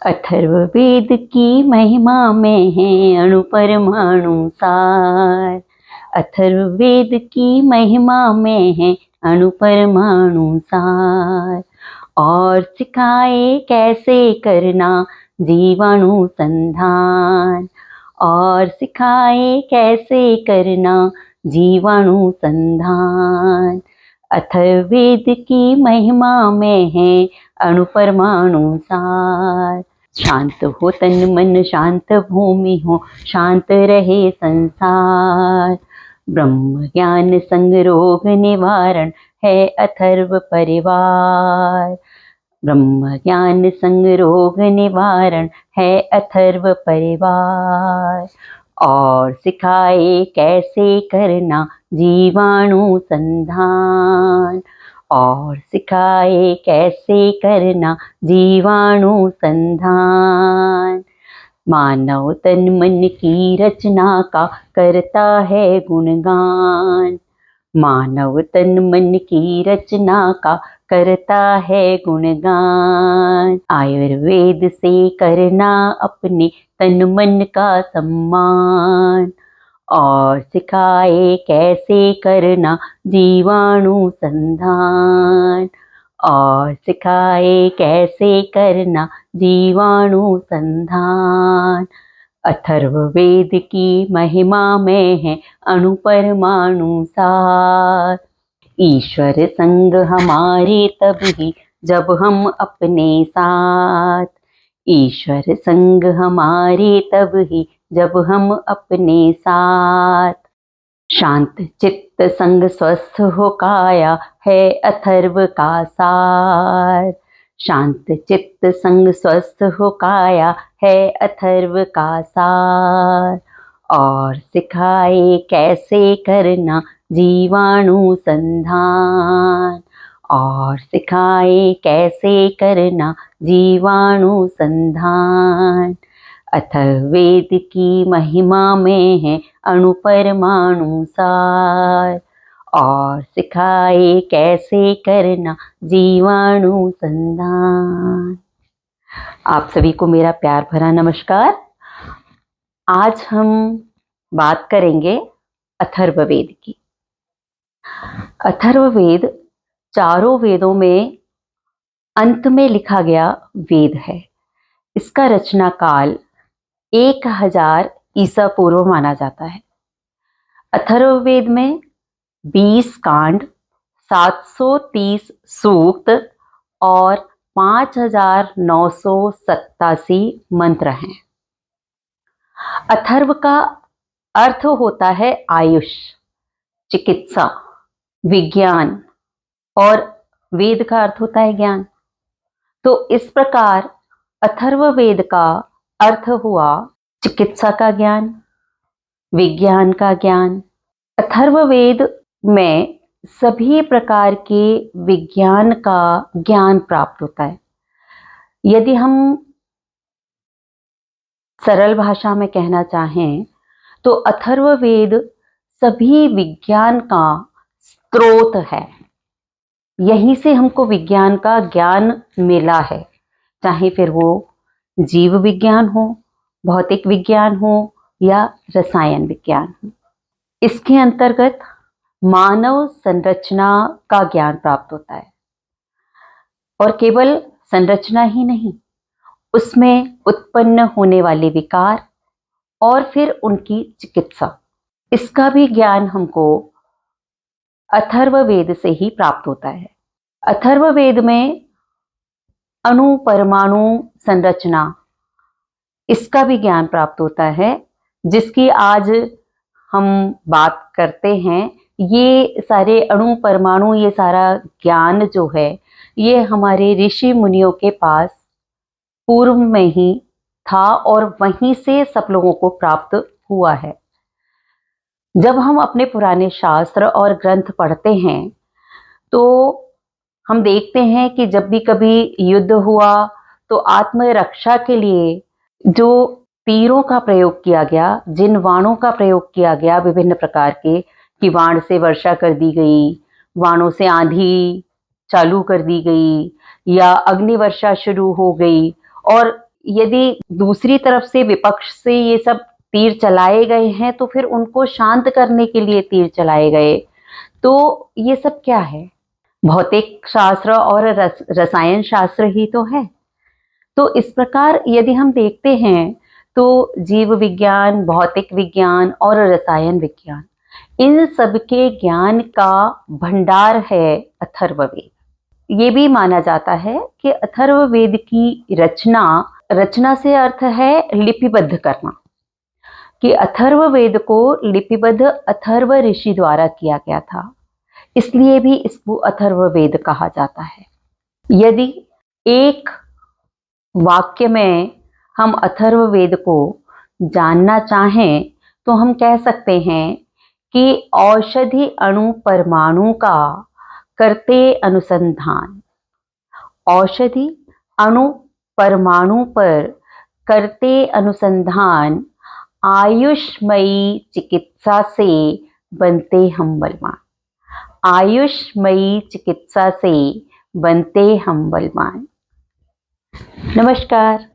अथर्ववेद की महिमा में है अणु परमाणु सार। अथर्ववेद की महिमा में है अणु परमाणु सार। और सिखाए कैसे करना जीवाणु संधान। और सिखाए कैसे करना जीवाणु संधान। अथर्ववेद की महिमा में है अणु परमाणु सार। शांत हो तन मन शांत भूमि हो शांत रहे संसार। ब्रह्म ज्ञान संग रोग निवारण है अथर्व परिवार। ब्रह्म ज्ञान संग रोग निवारण है अथर्व परिवार। और सिखाए कैसे करना जीवाणु संधान। और सिखाए कैसे करना जीवाणु संधान। मानव तन मन की रचना का करता है गुणगान। मानव तन मन की रचना का करता है गुणगान। आयुर्वेद से करना अपने तन मन का सम्मान। और सिखाए कैसे करना जीवाणु संधान। और सिखाए कैसे करना जीवाणु संधान। अथर्ववेद की महिमा में है अणु परमाणु सार। ईश्वर संग हमारे तभी जब हम अपने साथ। ईश्वर संग हमारे तभी जब हम अपने साथ। शांत चित्त संग स्वस्थ हो काया है अथर्व का सार। शांत चित्त संग स्वस्थ हो काया है अथर्व का सार। और सिखाए कैसे करना जीवाणु संधान। और सिखाए कैसे करना जीवाणु संधान। अथर्ववेद की महिमा में है अणु परमाणु सार। और सिखाए कैसे करना जीवाणु संधान। आप सभी को मेरा प्यार भरा नमस्कार। आज हम बात करेंगे अथर्ववेद की। अथर्ववेद चारों वेदों में अंत में लिखा गया वेद है। इसका रचना काल 1000 ईसा पूर्व माना जाता है। अथर्ववेद में 20 कांड, 730 सूक्त और 5987 मंत्र हैं। अथर्व का अर्थ होता है आयुष, चिकित्सा, विज्ञान और वेद का अर्थ होता है ज्ञान। तो इस प्रकार अथर्ववेद का अर्थ हुआ चिकित्सा का ज्ञान, विज्ञान का ज्ञान। अथर्ववेद में सभी प्रकार के विज्ञान का ज्ञान प्राप्त होता है। यदि हम सरल भाषा में कहना चाहें तो अथर्ववेद सभी विज्ञान का स्रोत है। यहीं से हमको विज्ञान का ज्ञान मिला है, चाहे फिर वो जीव विज्ञान हो, भौतिक विज्ञान हो या रसायन विज्ञान हो। इसके अंतर्गत मानव संरचना का ज्ञान प्राप्त होता है। और केवल संरचना ही नहीं, उसमें उत्पन्न होने वाले विकार और फिर उनकी चिकित्सा, इसका भी ज्ञान हमको अथर्ववेद से ही प्राप्त होता है। अथर्ववेद में अणु परमाणु संरचना, इसका भी ज्ञान प्राप्त होता है, जिसकी आज हम बात करते हैं। ये सारे अणु परमाणु, ये सारा ज्ञान जो है, ये हमारे ऋषि मुनियों के पास पूर्व में ही था और वहीं से सब लोगों को प्राप्त हुआ है। जब हम अपने पुराने शास्त्र और ग्रंथ पढ़ते हैं तो हम देखते हैं कि जब भी कभी युद्ध हुआ तो आत्मरक्षा के लिए जो तीरों का प्रयोग किया गया, जिन वाणों का प्रयोग किया गया विभिन्न प्रकार के, कि वाण से वर्षा कर दी गई, वाणों से आंधी चालू कर दी गई या अग्नि वर्षा शुरू हो गई, और यदि दूसरी तरफ से विपक्ष से ये सब तीर चलाए गए हैं तो फिर उनको शांत करने के लिए तीर चलाए गए। तो ये सब क्या है? भौतिक शास्त्र और रसायन शास्त्र ही तो है। तो इस प्रकार यदि हम देखते हैं तो जीव विज्ञान, भौतिक विज्ञान और रसायन विज्ञान, इन सबके ज्ञान का भंडार है अथर्ववेद। ये भी माना जाता है कि अथर्ववेद की रचना से अर्थ है लिपिबद्ध करना, कि अथर्ववेद को लिपिबद्ध अथर्व ऋषि द्वारा किया गया था, इसलिए भी इसको अथर्ववेद कहा जाता है। यदि एक वाक्य में हम अथर्ववेद को जानना चाहें तो हम कह सकते हैं कि औषधि अणु परमाणु का करते अनुसंधान, औषधि अणु परमाणु पर करते अनुसंधान, आयुषमयी चिकित्सा से बनते हम बलवान, आयुषमयी चिकित्सा से बनते हम बलवान। नमस्कार।